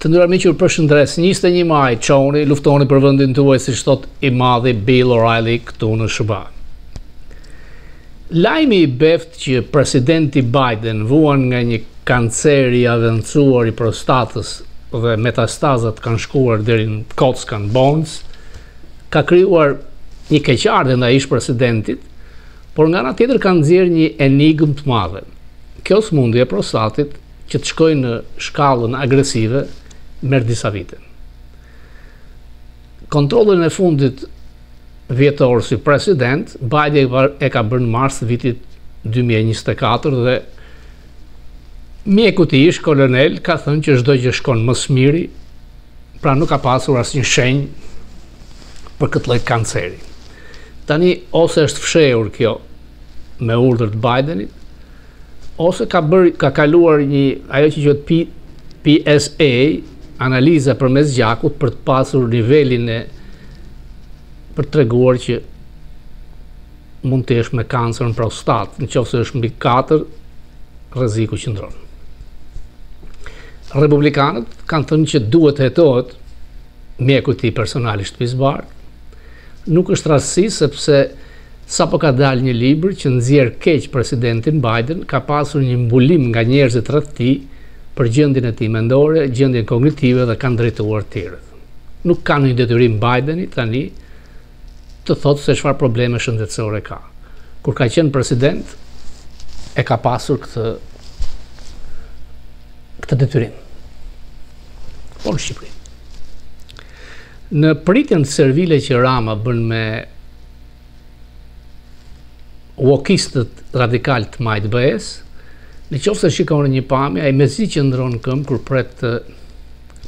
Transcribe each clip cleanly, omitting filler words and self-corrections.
Të nderuar miq, përshëndes. 21 maj, çoni luftoni për vendin tuaj, siç thot i madhi Bill O'Reilly këtu në SBA. Lajmi i beft që presidenti Biden vuan nga një kancer i avancuar i prostatës dhe metastazat kanë shkuar deri në kocka në bones, ka krijuar një keqardhje ndaj ish presidentit, por nga ana tjetër ka nxjerrë një enigmë të madhe. Kjo sëmundje e prostatit që të shkojë në shkallën agresive merr disa vite. Kontrollin e fundit vjetor si president, Biden e ka bërë në mars vitit 2024 dhe mjeku i tij, kolonel, ka thënë që çdo gjë shkon më së miri, pra nuk ka pasur asnjë shenjë për këtë lloj kanceri. Tani ose është fshehur kjo me urdhër të Bidenit, ose ka kaluar një ajo që quhet PSA, analiza përmes gjakut për të pasur nivelin e për të treguar që mund të jesh me kancer në prostat, nëse është mbi 4, rreziku qëndron. Republikanët kanë thënë që duhet të hetohet mjeku i tij personal i shtëpisë bardh. Nuk është rastësi sepse sapo ka dalë një libër që nxjerr keq presidentin Biden, ka pasur një mbulim nga njerëzit rreth tij për gjendjen e tij mendore, gjendjen kognitive dhe kanë drejtuar të tjerët. Nuk ka një detyrim Bideni tani të thotë se çfarë probleme shëndetësore ka. Kur ka qenë president, e ka pasur këtë detyrim. Por në Shqipëri. Në pritjen servile që Rama bën me wokistët radikal të majtë BE-s, në qoftë se shikoni një pamje, ai mezi që ndron këmbë kur pret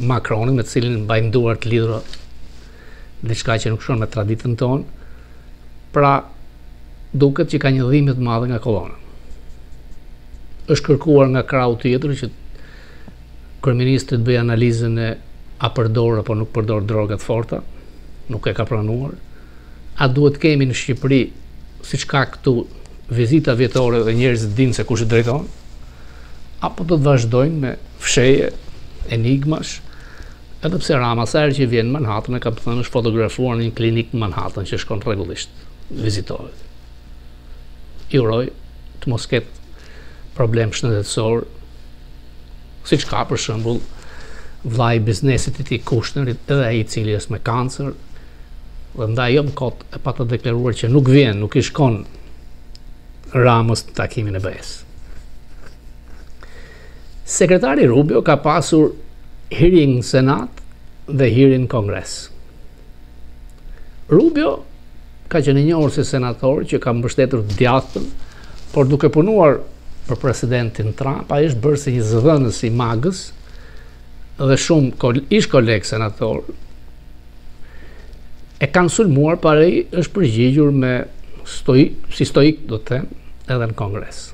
Macronin, me të cilin mbajnë duar të lidhura diçka që nuk shkon me traditën tonë, pra duket që ka një dhimbje të madhe nga kolona. Është kërkuar nga krau tjetër që kryeministri të bëjë analizën e a përdor apo nuk përdor droga të forta, nuk e ka pranuar. A duhet kemi në Shqipëri, siç ka këtu, vizita vjetore dhe njerëzit dinë se kush i drejton, apo do të vazhdojnë me fshehje, enigmash, edhe pse Rama sa herë që vjen në Manhattan, e ka thënë është fotografuar në një klinikë në Manhattan që shkon rregullisht, vizitohet. I uroj të mos ketë problem shëndetësor, siç ka për shembull vllai i biznesit i tij Kushnerit, edhe ai i cili është me kancer, dhe ndaj jo më kot e pa të deklaruar që nuk vjen, nuk i shkon Ramës në takimin e BE-s. Sekretari Rubio ka pasur hearing në Senat dhe hearing në Kongres. Rubio ka qenë i njohur si senator që ka mbështetur djathtën, por duke punuar për presidentin Trump, ai është bërë si një zëdhënës i magës dhe shumë ish kolegë senator e kanë sulmuar, por ai është përgjigjur me si stoik, do të them, edhe në Kongres.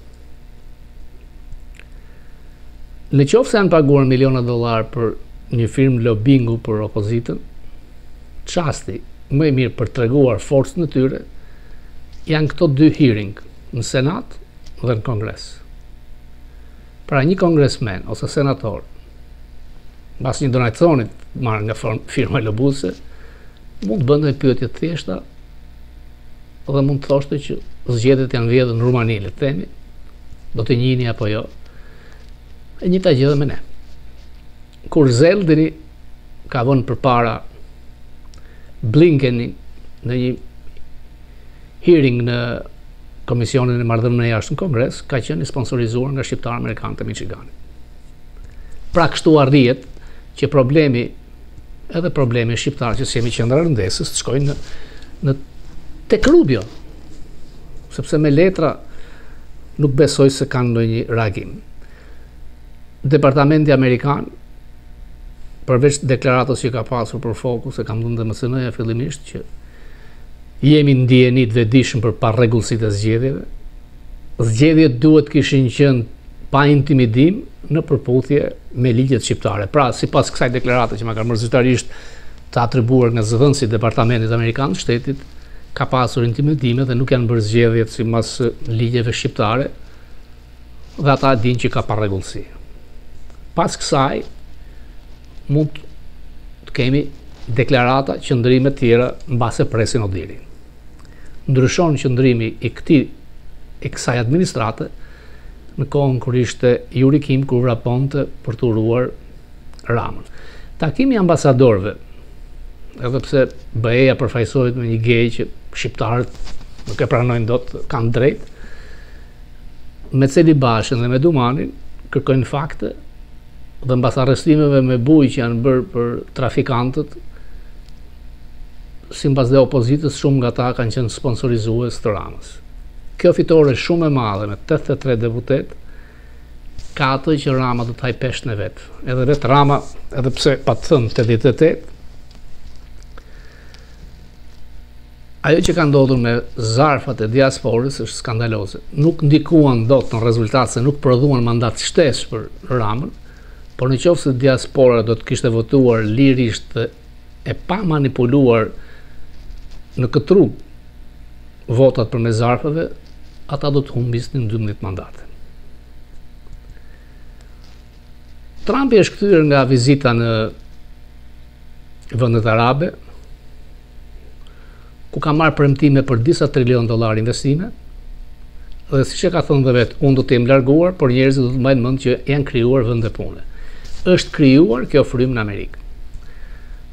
Në qoftë se janë paguar miliona dollar për një firmë lobingu për opozitën, çasti më i mirë për të treguar forcën e tyre janë këto dy hearing, në Senat dhe në Kongres. Pra një kongresmen ose senator, mbas një donacionit marrë nga firma lobuese, mund të bënte pyetje të thjeshta dhe mund të thoshte që zgjedhjet janë vjedhur në Rumani, le të themi, do të njihni apo jo. E njëjta gjë edhe me ne. Kur Zeldini ka vënë përpara Blinkeni në një hearing në Komisionin e Marrëdhënieve Jashtë në Kongres, ka qenë sponsorizuar nga shqiptarë amerikanë të Michiganit. Pra kështu arrihet që problemi shqiptarë që jemi qendra rëndësës të shkojnë në tek Rubio, sepse me letra nuk besoj se kanë ndonjë reagim. Departamenti Amerikan, përveç deklaratës që ka pasur për Focus, e kam dhënë dhe më synoja fillimisht që jemi ndjeni të vetëdijshëm për parregullsitë e zgjedhjeve. Zgjedhjet duhet kishin qenë pa intimidim në përputhje me ligjet shqiptare. Pra, sipas kësaj deklarate që më ka mërzitarisht të atribuar nga zëdhënësi i Departamentit Amerikan të Shtetit, ka pasur intimidime dhe nuk janë bërë zgjedhjet sipas ligjeve shqiptare, dhe ata dinë që ka parregullsi. Pas kësaj, mund të kemi deklarata, qëndrime tjera në base presin o diri. Ndryshon qëndrimi i kësaj administrate në kohën kur ishte Yuri Kim, kur vraponte për të uruar Ramën. Takimi ambasadorëve, edhe pse BE-ja përfaqësohet me një gej që shqiptarët nuk e pranojnë dot, kanë drejt, me Celi Bashën dhe me Dumanin kërkojnë fakte dhe mbas arrestimeve me bujë që janë bërë për trafikantët, sipas dhe opozitës, shumë nga ta kanë qenë sponsorizues të Ramës. Kjo fitore shumë e madhe me 83 deputet ka atë që Rama do të haj peshën e vetë. Edhe vetë Rama, edhe pse pa të thënë 88, ajo që ka ndodhur me zarfat e diasporës është skandaloze. Nuk ndikuan dot në rezultat, se nuk prodhuan mandat shtesë për Ramën, por në qoftë se diaspora do të kishte votuar lirisht e pa manipuluar në këtë rrugë votat për me zarfave, ata do të humbisnin 12 mandate. Trumpi është kthyer nga vizita në vendet arabe, ku ka marrë premtime për disa trilion dollar investime, dhe siç e ka thënë dhe vetë, unë do të jem larguar, por njerëzit do të mbajnë mend që janë krijuar vende pune. Është krijuar kjo frym në Amerikë.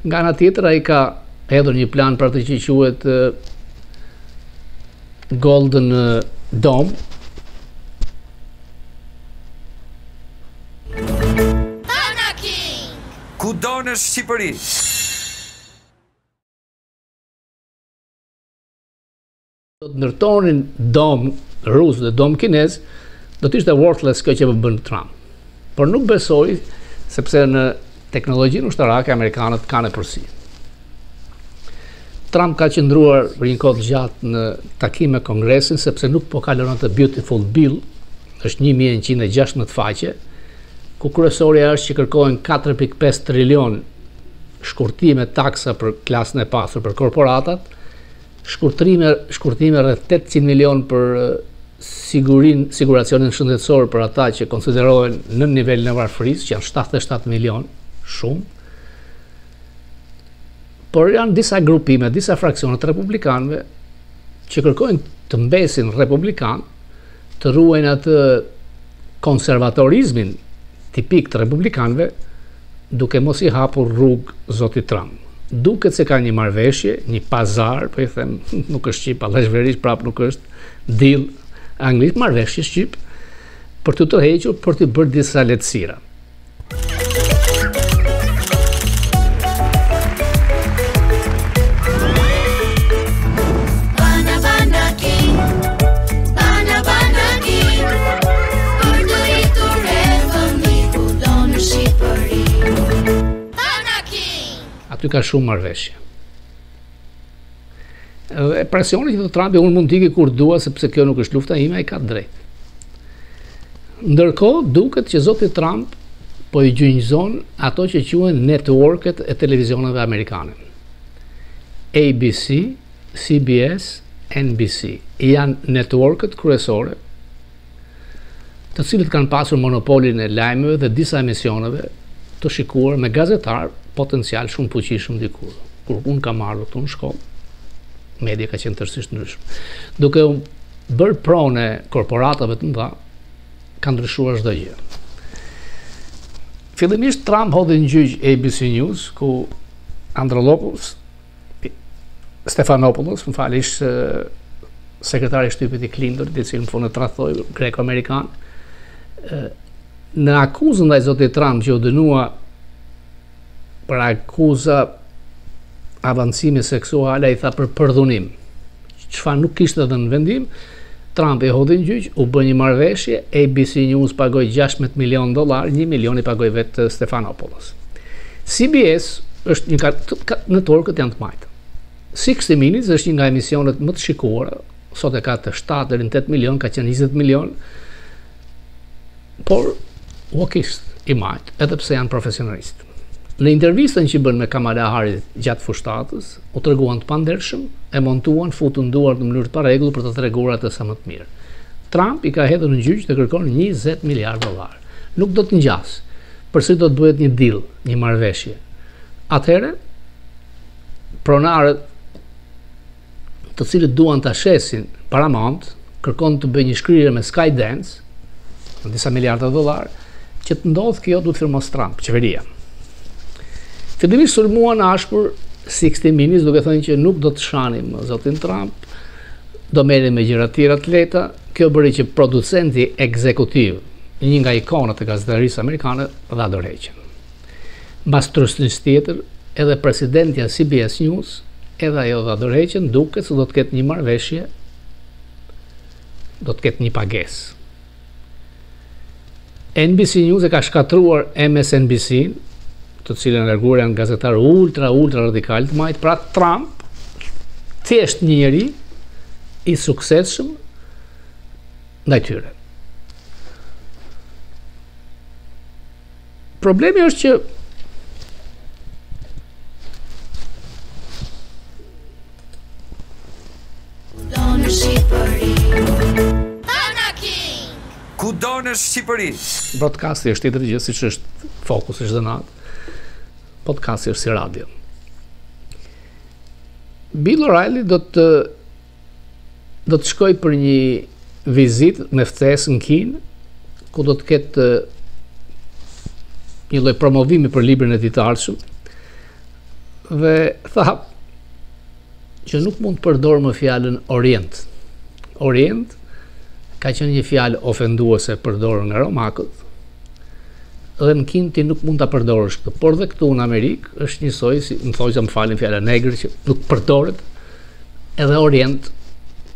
Nga ana tjetër, ai ka hedhur një plan për atë që quhet Golden Dome. Kudo në Shqipëri. Do të ndërtonin dom rus dhe dom kinez, do të ishte worthless kjo që bën Trump. Por nuk besoj, sepse në teknologjinë ushtarake amerikanët kanë e përsi. Trump ka qëndruar për një kohë gjatë në takim me Kongresin, sepse nuk po kalon atë beautiful bill, është 1116 faqe, ku kryesorja është që kërkojnë 4.5 trilion shkurtime taksa për klasën e pasur për korporatat, shkurtime rreth 800 milion për siguracionin shëndetësor për ata që konsiderohen në nivelin e varfërisë, që janë 77 milion, shumë. Por janë disa grupime, disa fraksionet republikanëve që kërkojnë të mbesin republikan, të ruajnë atë konservatorizmin tipik të republikanëve, duke mos i hapur rrugë zotit Trump. Duket se ka një marrëveshje, një pazar, po i them, nuk është shqip, allashverisht prap nuk është deal anglisht, marrëveshje shqip, për të tërhequr, për të bërë disa lehtësira. Aty ka shumë marrëveshje. Edhe presioni që të Trumpi, unë mund t'i kur dua, sepse kjo nuk është lufta ime, ai ka drejt. Ndërkohë, duket që zoti Trump po i gjynjëzon ato që quhen networket e televizioneve amerikane. ABC, CBS, NBC janë networket kryesore, të cilët kanë pasur monopolin e lajmeve dhe disa emisioneve të shikuar me gazetar potencial shumë fuqishëm dikur. Kur unë kam ardhur këtu në shkollë, media ka qenë tërësisht ndryshme. Duke bërë pronë korporatave të mëdha, ka ndryshuar çdo gjë. Fillimisht Trump hodhi në gjyq ABC News, ku Stephanopoulos, më fal, ishte sekretari i shtypit i Clinton, i cili në fund e tradhoi greko-amerikan, në akuzën ndaj zotit Trump që u dënua për akuza avancimi seksual, ai tha për përdhunim. Çfarë nuk kishte dhënë në vendim, Trump e hodhi në gjyq, u bë një marrëveshje, ABC News pagoi $16 milion, $1 milion i pagoi vetë Stephanopoulos. CBS është një networkët janë të majtë. 60 Minutes është një nga emisionet më të shikuara, sot e ka të 7 deri në 8 milion, ka qenë 20 milion, por wokist i majtë, edhe pse janë profesionalistë. Në intervistën që bën me Kamala Harris gjatë fushtatës, u treguan të pandershëm, e montuan, futën duar në mënyrë të parregullt për të treguar atë sa më të mirë. Trump i ka hedhur në gjyq të kërkon $20 miliard. Nuk do të ngjas. përsëri do të bëhet një deal, një marrëveshje. Atëherë, pronarët të cilët duan ta shesin Paramount kërkon të bëjë një shkrirje me Skydance, në disa miliarda dollar, që të ndodhë kjo duhet firmos Trump, qeveria. Fillimisht sulmuan ashpër 60 Minutes, duke thënë që nuk do të shanim zotin Trump, do merrem me gjëra të tjera të lehta. Kjo bëri që producenti ekzekutiv, një nga ikonat e gazetarisë amerikane, dha dorëheqjen. Mbas trusnis tjetër, edhe presidentja CBS News, edhe ajo dha dorëheqjen, duket se do të ketë një marrëveshje, do të ketë një pagesë. NBC News e ka shkatruar MSNBC-n, të cilën e larguar janë gazetarë ultra radikal të majtë, pra Trump, thjesht një njeri i suksesshëm ndaj tyre. Problemi është që Kudo në Shqipëri. Broadcasti është tjetër gjë, siç është Fokus është dhe natë. Podcasti është si radio. Bill O'Reilly do të shkoj për një vizitë me ftesë në Kinë, ku do të ketë një lloj promovimi për librin e tij të ardhshëm, dhe tha që nuk mund të përdor më fjalën Orient. Orient ka qenë një fjalë ofenduese përdorur nga romakët, dhe në Kinë ti nuk mund ta përdorësh këtë, por dhe këtu në Amerikë është njësoj, si më thojë më falin fjala negër që nuk përdoret, edhe Orient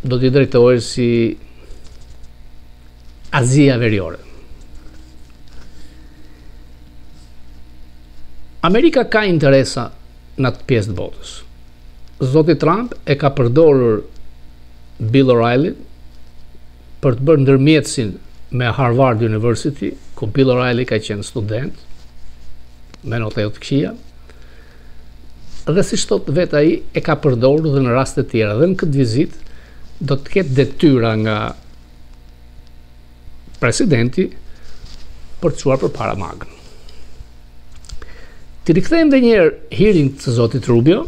do t'i drejtohesh si Azia Veriore. Amerika ka interesa në atë pjesë të botës. Zoti Trump e ka përdorur Bill O'Reilly për të bërë ndërmjetësin me Harvard University, ku Bill O'Reilly ka qenë student, me nota jo të këqija, dhe si thot vetë ai, e ka përdorur dhe në raste tjera. Dhe në këtë vizitë do të ketë detyra nga presidenti për të çuar përpara magën. Të rikthejmë edhe një herë hearing të zotit Rubio.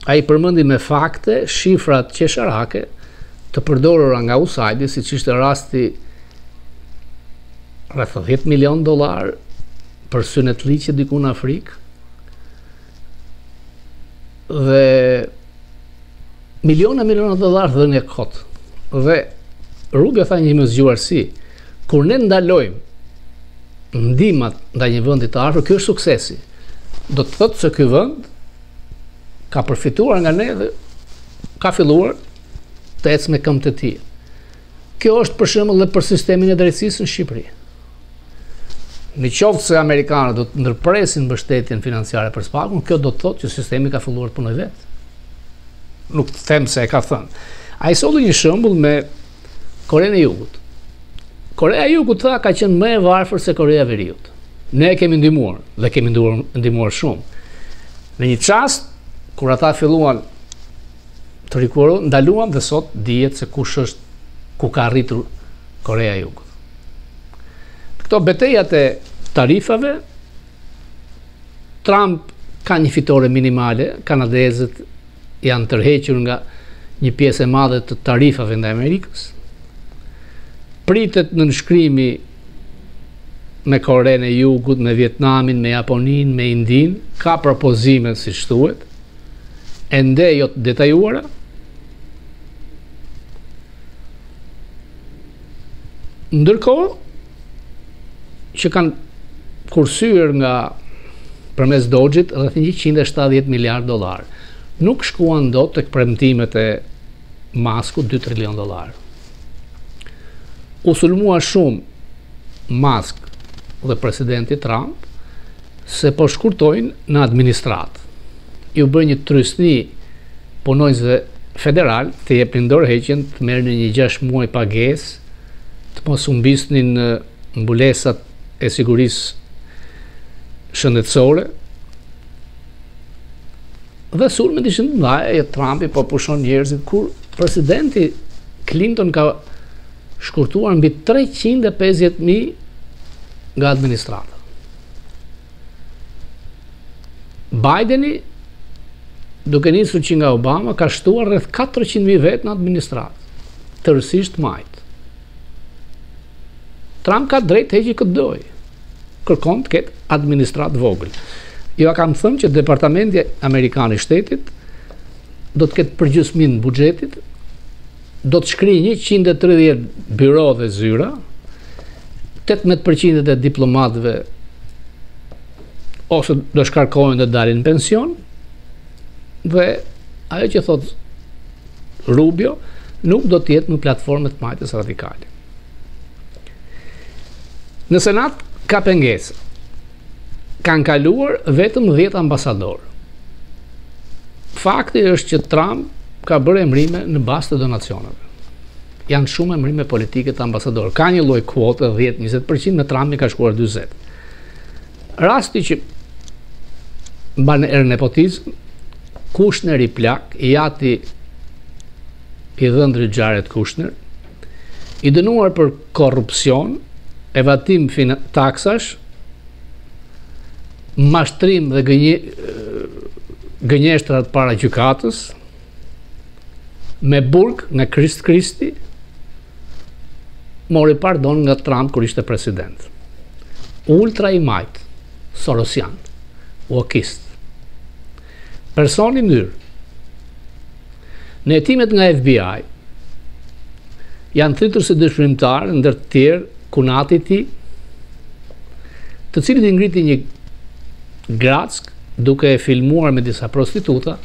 Ai përmendi me fakte shifrat qesharake të përdorura nga USAID, siç ishte rasti rreth $10 milion për synet liqe diku në Afrikë, dhe miliona dollar dhënë kot. Dhe Rubio tha një mëzgjuarsi, kur ne ndalojmë ndihmat ndaj një vendi të afër, ky është suksesi. Do të thotë se ky vend ka përfituar nga ne dhe ka filluar të ecë me këmbët e tij. Kjo është për shembull edhe për sistemin e drejtësisë në Shqipëri. Në qoftë se amerikanët do të ndërpresin mbështetjen financiare për Spakun, kjo do të thotë që sistemi ka filluar të punojë vetë. Nuk të them se e ka thënë. Ai solli një shembull me Korenë e Jugut. Korea e Jugut tha ka qenë më e varfër se Korea e Veriut. Ne e kemi ndihmuar dhe kemi ndihmuar shumë. Në një çast kur ata filluan të rikurohen, ndaluam dhe sot dihet se kush është, ku ka arritur Korea e Jugut. Këto betejat e tarifave, Trump ka një fitore minimale, kanadezët janë tërhequr nga një pjesë e madhe të tarifave ndaj Amerikës. Pritet në nënshkrimi me Korenë e Jugut, me Vietnamin, me Japoninë, me Indinë, ka propozime siç thuhet, ende jo të detajuara. Ndërkohë që kanë kursyer nga përmes Dodge-it rreth $170 miliard. Nuk shkuan dot tek premtimet e Muskut $2 trilion. U sulmua shumë Musk dhe presidenti Trump se po shkurtojnë në administratë. Ju bën një trysni punonjësve federal të jepnin dorëheqjen, të merrnin një 6 muaj pagesë, të mos humbisnin mbulesat e sigurisë shëndetësore. Dhe sulmet ishin të mëdha, e Trumpi po pushon njerëzit, kur presidenti Clinton ka shkurtuar mbi 350.000 nga administrata. Bideni, duke nisur që nga Obama, ka shtuar rreth 400.000 vetë në administratë, tërësisht majtë. Trump ka drejt heqi këtë doj, kërkon të ketë administratë vogël. Jo kam thënë që Departamenti Amerikan i Shtetit do të ketë përgjysmin buxhetit, do të shkrijë 130 byro dhe zyra, 18% e diplomatëve ose do shkarkohen dhe dalin në pension, dhe ajo që thot Rubio nuk do të jetë në platformët majtës radikale. Në Senat ka pengesë. Kanë kaluar vetëm 10 ambasador. Fakti është që Trump ka bërë emrime në bazë të donacioneve. Janë shumë emrime politike të ambasador. Ka një lloj kvote 10-20%, me Trump i ka shkuar 40. Rasti që mban erë nepotizm, Kushner i plak, i jati i dhëndrit Jared Kushner, i dënuar për korrupsion, evadim taksash, mashtrim dhe gënjeshtrat para gjykatës, me burg nga Kristi, mori pardon nga Trump kur ishte president. Ultra i majt, Sorosian, uokist, personi ndyrë. Në hetimet nga FBI janë thritur si dëshmimtar ndër të tjerë kunati i tij, të cilit i ngriti një grack duke e filmuar me disa prostituta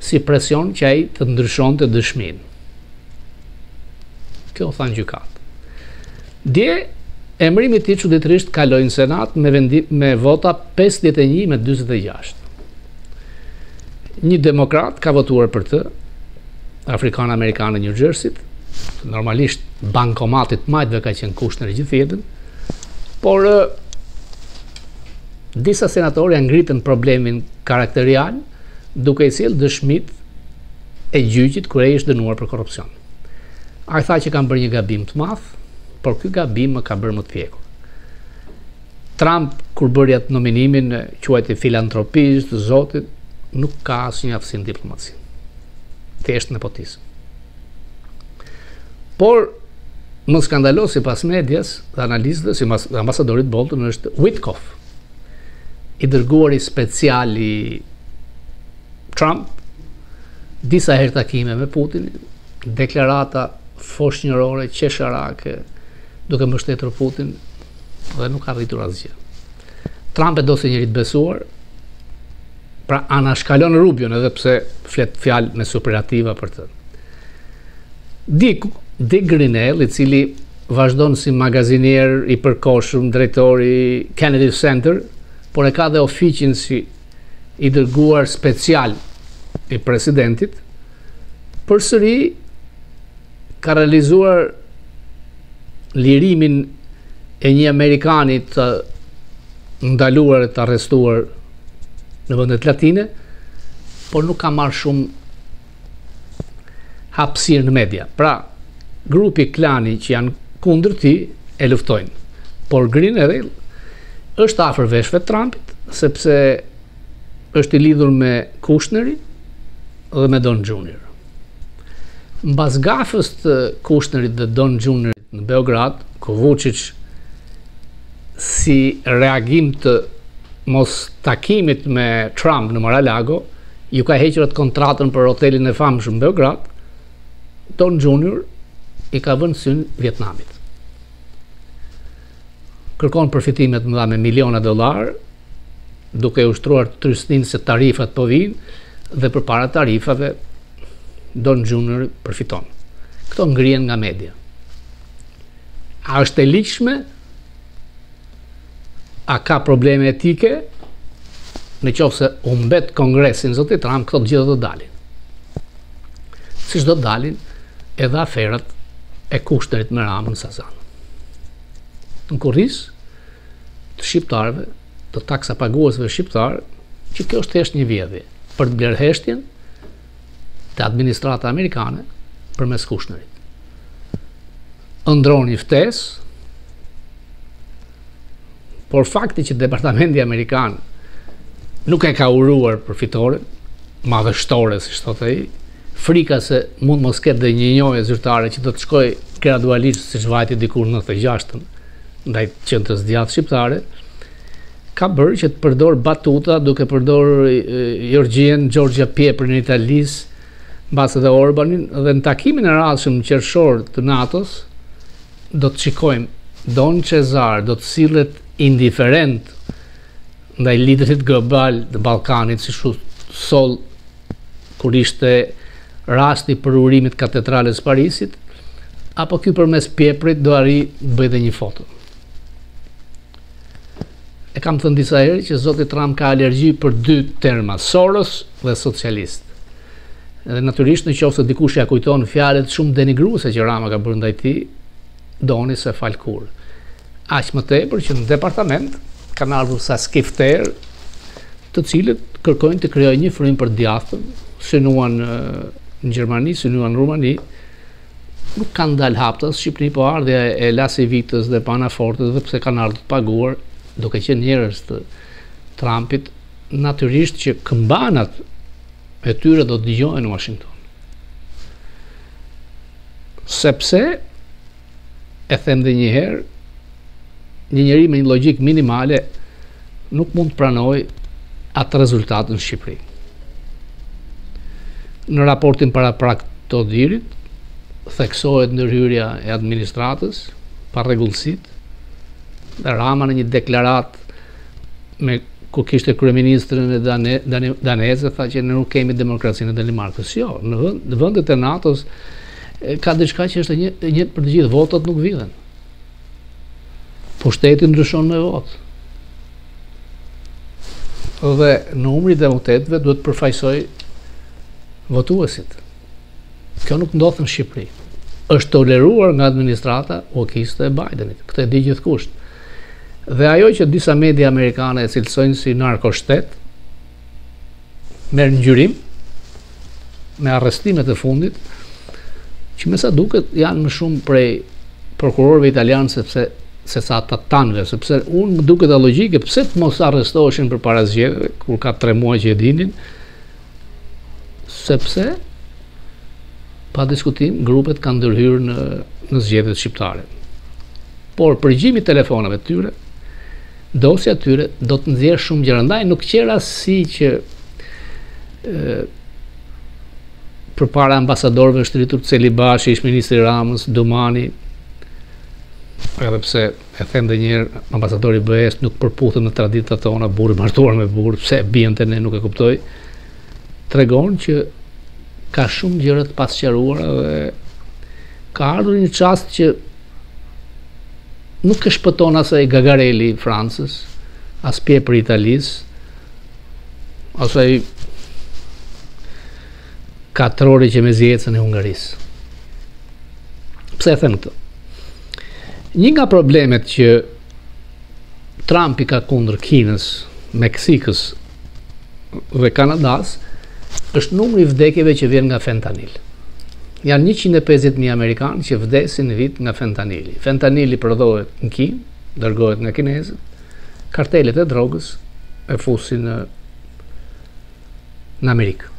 si presion që ai të ndryshonte dëshminë. Kjo thanë gjykat. Dje emrimi i tij çuditërisht kaloi në Senat me vota 51-46. Një demokrat ka votuar për të, Afrikan-Amerikanë në New Jersey, normalisht bankomatit majtëve ka qenë Kushner gjithë jetën, por disa senatorë janë ngritën problemin karakterial duke i sjellë dëshmit e gjyqit kur ai është dënuar për korrupsion. Ai tha që kanë bërë një gabim të madh, por ky gabim më ka bërë më të pjekur. Trump kur bëri atë nominimin quajti filantropisë të Zotit, nuk ka asnjë aftësi në diplomaci. Thjesht nepotizëm. Por më skandalos sipas medias dhe analistëve, si ambasadorit Bolton, është Witkoff, i dërguari special i Trump, disa herë takime me Putin, deklarata foshnjërore, qesharake, duke mbështetur Putin, dhe nuk ka arritur asgjë. Trump e do si njëri të besuar, pra anashkalon Rubion, edhe pse flet fjalë me superlativa për të. Dick Grenell, i cili vazhdon si magazinier i përkohshëm, drejtori Kennedy Center, por e ka dhe ofiqin si i dërguar special i presidentit, përsëri ka realizuar lirimin e një Amerikani të ndaluar e të arrestuar në vendet latine, por nuk ka marrë shumë hapësirë në media. Pra, grupi klani që janë kundër tij e luftojnë. Por Grenell është afër veshëve të Trumpit, sepse është i lidhur me Kushneri dhe me Don Jr. Mbas gafës të Kushnerit dhe Don Jr. në Beograd, ku Vučić si reagim të mos takimit me Trump në Mar-a-Lago, ju ka hequr atë kontratën për hotelin e famshëm në Beograd, Don Jr. i ka vënë syn Vietnamit. Kërkon përfitimet mëdha me miliona dollar, duke ushtruar turistënin se tarifat po vinë dhe përpara tarifave Don Jr. përfiton. Këto ngrihen nga media. A është e ligjshme? A ka probleme etike? Në qoftë se u mbet Kongresin zoti Trump, këto të gjitha do dalin. Siç do dalin edhe aferat e Kushnerit me Ramën Sazan. Në kurriz të shqiptarëve, të taksapaguesve shqiptarë, që kjo është thjesht një vjedhje për të blerë heshtjen të administrata amerikane përmes Kushnerit. Ëndron një ftesë, por fakti që Departamenti Amerikan nuk e ka uruar për fitore, madhështore, si thotë ai, frika se mund mos ketë dhe një njohje zyrtare që do të shkoj gradualisht siç vajti dikur në 96-ën ndaj qendrës djathtë shqiptare, ka bërë që të përdor batuta duke përdor Giorgia Pieprin në Italis, mbas edhe Orbanin, dhe në takimin e radhshëm qershor të NATO-s do të shikojmë Don Cesar do të sillet indiferent ndaj liderit global të Ballkanit, si sol kur ishte rasti për urimit katedrales Parisit, apo ky përmes Pieprit do arri të bëjë një foto. E kam thënë disa herë që zoti Trump ka alergji për dy terma, Soros dhe socialist. Edhe natyrisht nëse dikush ja kujton fjalët shumë denigruese që Rama ka bërë ndaj tij, doni se fal kur. Aq më tepër që në departament kanë ardhur sa skifter, të cilët kërkojnë të krijojnë një frym për djathtën, synuan në Gjermani, synuan në Rumani, nuk kanë dalë haptas, Shqipëri po ardhja e Lasi Vitës dhe Panafortës, dhe pse kanë ardhur të paguar, duke qenë njerëz të Trumpit, natyrisht që këmbanat e tyre do të dëgjohen në Washington. Sepse, e them dhe një herë, një njeri me një logjik minimale nuk mund të pranoj atë rezultat në Shqipëri. Në raportin para të Odirit, theksohet ndërhyrja e administratës, pa rregullsitë, dhe Rama në një deklarat ku kishte kryeministrin e daneze, tha që ne nuk kemi demokracinë e Danimarkës. Jo, në vendet e NATO-s ka diçka që është e njëjtë për të gjithë, votat nuk vidhen. Pushteti ndryshon me votë. Dhe numri i deputetëve duhet të përfaqësoj votuesit. Kjo nuk ndodh në Shqipëri. Është toleruar nga administrata okiste e Bidenit. Këtë e di gjithkusht. Dhe ajo që disa media amerikane e cilësojnë si narkoshtet, merr ngjyrim me arrestimet e fundit, që me sa duket janë më shumë prej prokurorëve italianë se sa ata tanëve, sepse unë më duket e logjike pse të mos arrestoheshin përpara zgjedhjeve, kur ka 3 muaj që e dinin, sepse pa diskutim grupet kanë ndërhyrë në zgjedhjet shqiptare. Por përgjimi i telefonave të tyre, dosja e tyre do të nxjerrë shumë gjëra. Ndaj nuk qera si që përpara ambasadorëve shtritur Celibashi, ish ministri Ramës, Dumani, edhe pse e them edhe një herë, ambasadori i BE-s nuk përputhet në traditat tona, burri martuar me burr, pse bien te ne nuk e kuptoj, tregon që ka shumë gjëra të pasqaruara dhe ka ardhur një çast që nuk e shpëton as ai Gagarelli i Francës, as Piepri i Italisë, as ai katrori që me zjecën e Hungarisë. Pse e them këtë? Një nga problemet që Trumpi ka kundër Kinës, Meksikës dhe Kanadas është numri i vdekjeve që vjen nga fentanil. Janë 150.000 amerikanë që vdesin në vit nga fentanili. Fentanili prodhohet në Kinë, dërgohet nga kinezët, kartelet e drogës e fusin në Amerikë.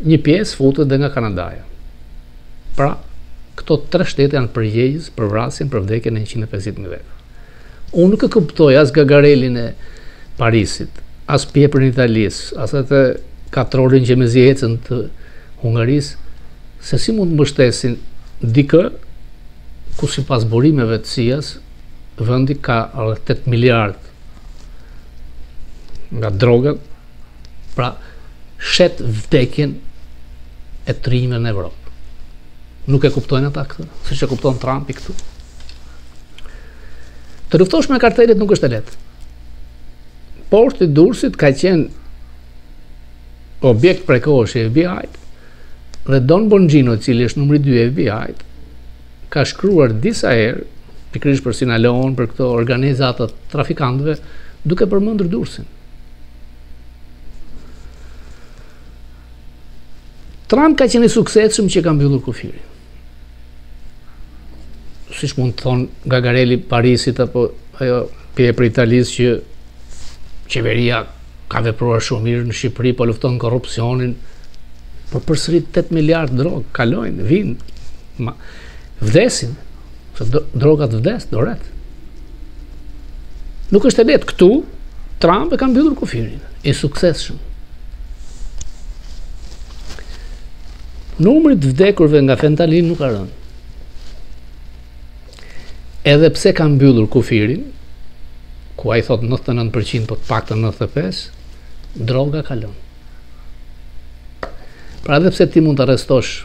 Një pjesë futet dhe nga Kanadaja. Pra, këto 3 shtete janë përgjegjës për vrasjen, për vdekjen e 150.000 vetë. Unë nuk e kuptoj as Gagarelin e Parisit, as Pieprin e Italisë, as atë katrorin që me zjecën të Hungarisë, se si mund të mbështesin dikë ku sipas burimeve të CIA-s vendi ka 8 miliard nga drogat, pra shet vdekjen e trimeve në Evropë. Nuk e kuptojnë ata këtë, siç e kupton Trumpi këtu. Të luftosh me kartelet nuk është e lehtë. Porti i Durrësit ka qenë objekt prekosh i FBI-t, dhe Don Bongino, i cili është numri 2 i FBI-t, ka shkruar disa herë, pikërisht për Sinaloën, për këto organizata trafikantëve, duke përmendur Durrësin. Trump ka qenë i suksesshëm që ka mbyllur kufirin. Siç mund të thonë Gagarelli Parisit apo ajo Piepri Italisë që qeveria ka vepruar shumë mirë në Shqipëri, po lufton korrupsionin, por përsëri 8 miliardë drogë kalojnë, vinë, vdesin, se drogat vdes, doret. Nuk është e lehtë këtu, Trump e ka mbyllur kufirin, i suksesshëm. Numri të vdekurve nga fentanili nuk ka rënë. Edhe pse ka mbyllur kufirin, ku ai thot 99%, po të paktën 95%, droga kalon. Pra edhe pse ti mund të arrestosh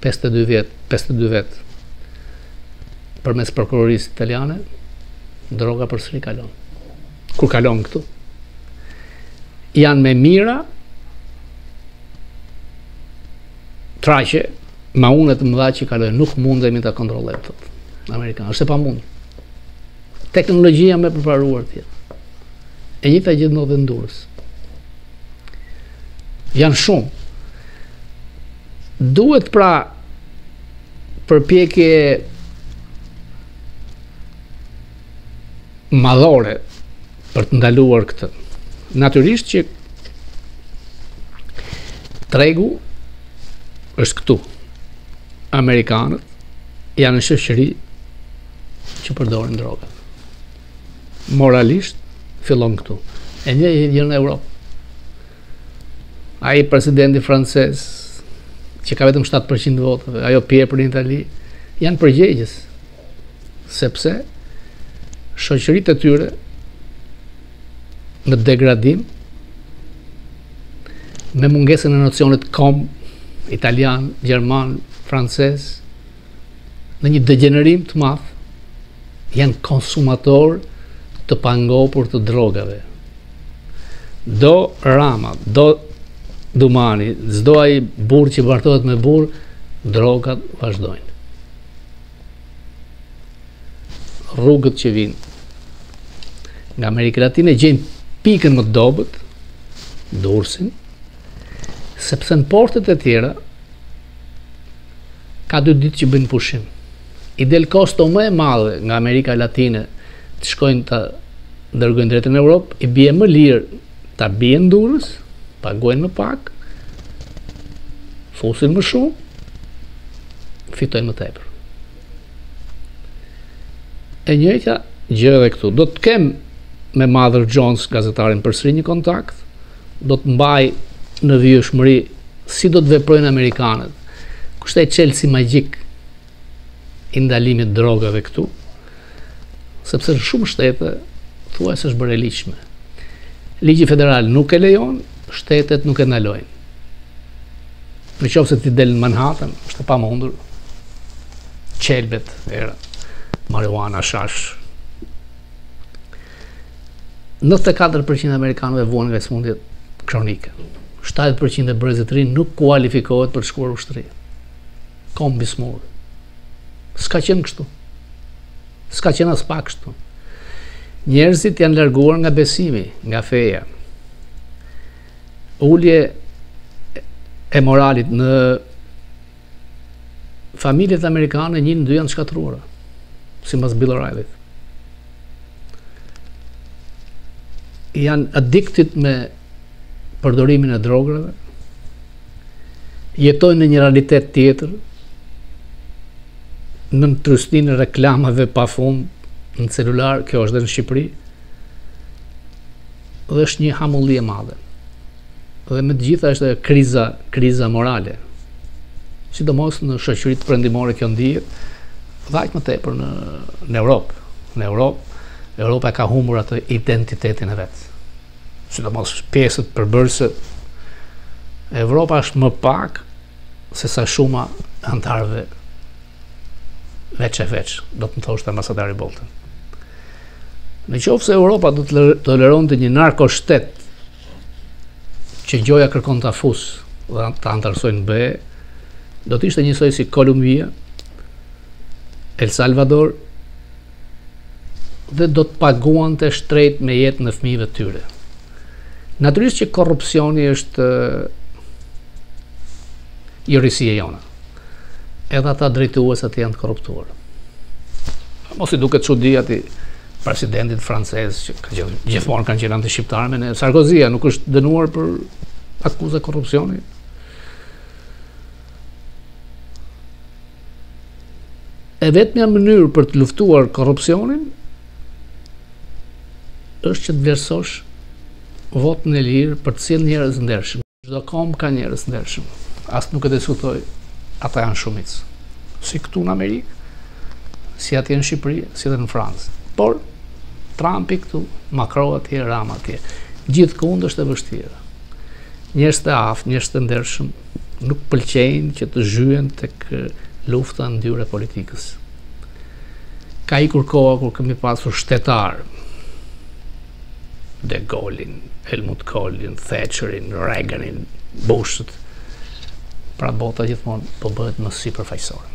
52 vjet përmes prokurorisë italiane, droga përsëri kalon. Kur kalon këtu, janë me mira traqe, ma unë të mëdha që kalojnë, nuk mundemi ta kontrollojmë thotë Amerikanë, është e pamund. Teknologjia më e përparuar tjetër. E njëjta gjë në vendurës. Janë shumë. Duhet pra përpjekje madhore për të ndaluar këtë. Natyrisht që tregu është këtu. Amerikanët janë në shoqëri që përdorin drogat. Moralisht fillon këtu. E një gjë në Europë. Ai presidenti francez që ka vetëm 7% votave, ajo Pierre për Itali, janë përgjegjës, sepse shoqëritë e tyre në degradim, me mungesën e nocionit kom, italian, gjerman, francez, në një degenerim të madh, janë konsumator të pangopur të drogave. Do Rama, do Dumani, çdo ai burr që bartohet me burr, drogat vazhdojnë. Rrugët që vinë nga Amerika Latine gjejnë pikën më të dobët, Durrësin, sepse në portet e tjera ka 2 ditë që bëjnë pushim. I del kosto më e madhe nga Amerika Latine të shkojnë të dërgojnë drejt në Europë, i bie më lirë ta bien Durrës, paguajnë më pak, fusin më shumë, fitojnë më tepër. E njëjta gjë edhe këtu. Do të kem me Mother Jones, gazetarin, përsëri një kontakt, do të mbaj në vijshmëri si do të veprojnë amerikanët. Kushte e çelësi magjik i ndalimit drogave këtu, sepse në shumë shtete thuajse është bërë e ligjshme. Ligji federal nuk e lejon, shtetet nuk e ndalojnë. Në qoftë se ti del në Manhattan, është e pamundur. Qelbet, era, marijuana, shash. 94% e amerikanëve vuan nga sëmundjet kronike. 70% e brezit të rinj nuk kualifikohet për të shkuar ushtri. Kombi smur. S'ka qenë kështu. S'ka qenë as pak kështu. Njerëzit janë larguar nga besimi, nga feja. Ulje e moralit në familjet amerikane, 1 në 2 janë shkatruara, sipas Bill O'Reillyt. Janë addicted me përdorimin e drogave, jetojnë në një realitet tjetër, në trysninë e reklamave pafund në celular, kjo është dhe në Shqipëri, dhe është një hamulli e madhe. Dhe me të gjitha është kriza morale. Sidomos në shoqëritë perëndimore kjo ndihet, vajt më tepër në Europë. Në Europë, Europa ka humbur atë identitetin e vet. Sidomos pjesët përbërëse. Europa është më pak se sa shuma antarëve veç e veç, do të më thoshte ambasadari Bolton. Në qoftë se Europa do të toleronte një narkoshtet që gjoja kërkon të afus dhe të antarësojnë be, do të ishte njësoj si Kolumbia, El Salvador, dhe do të paguan të shtrejt me jetë në fëmijëve tyre. Natyrisht që korrupsioni është jërësia jona. Edhe ata drejtuesat janë të korruptuar. Mos i duket çudi ati presidentit francez që gjithmonë kanë qenë anti-shqiptar me ne. Sarkozia nuk është dënuar për akuza korrupsioni. E vetmja mënyrë për të luftuar korrupsionin është që të vlerësosh votën e lirë për të cilë njerëz ndershëm. Çdo kom ka njerëz ndershëm. As nuk e diskutoj, ata janë shumicë. Si këtu në Amerikë, si atje në Shqipëri, si edhe në Francë. Por Trumpi këtu, Macron atje, Rama atje. Gjithkund është e vështirë. Njerëz të aftë, njerëz të ndershëm nuk pëlqejnë që të zhyen tek lufta ndyrë politikës. Ka ikur koha kur kemi pasur shtetar, De Gaullein, Helmut Kohlin, Thatcherin, Reaganin, Bushët, pra bota gjithmonë po bëhet më sipërfaqësore.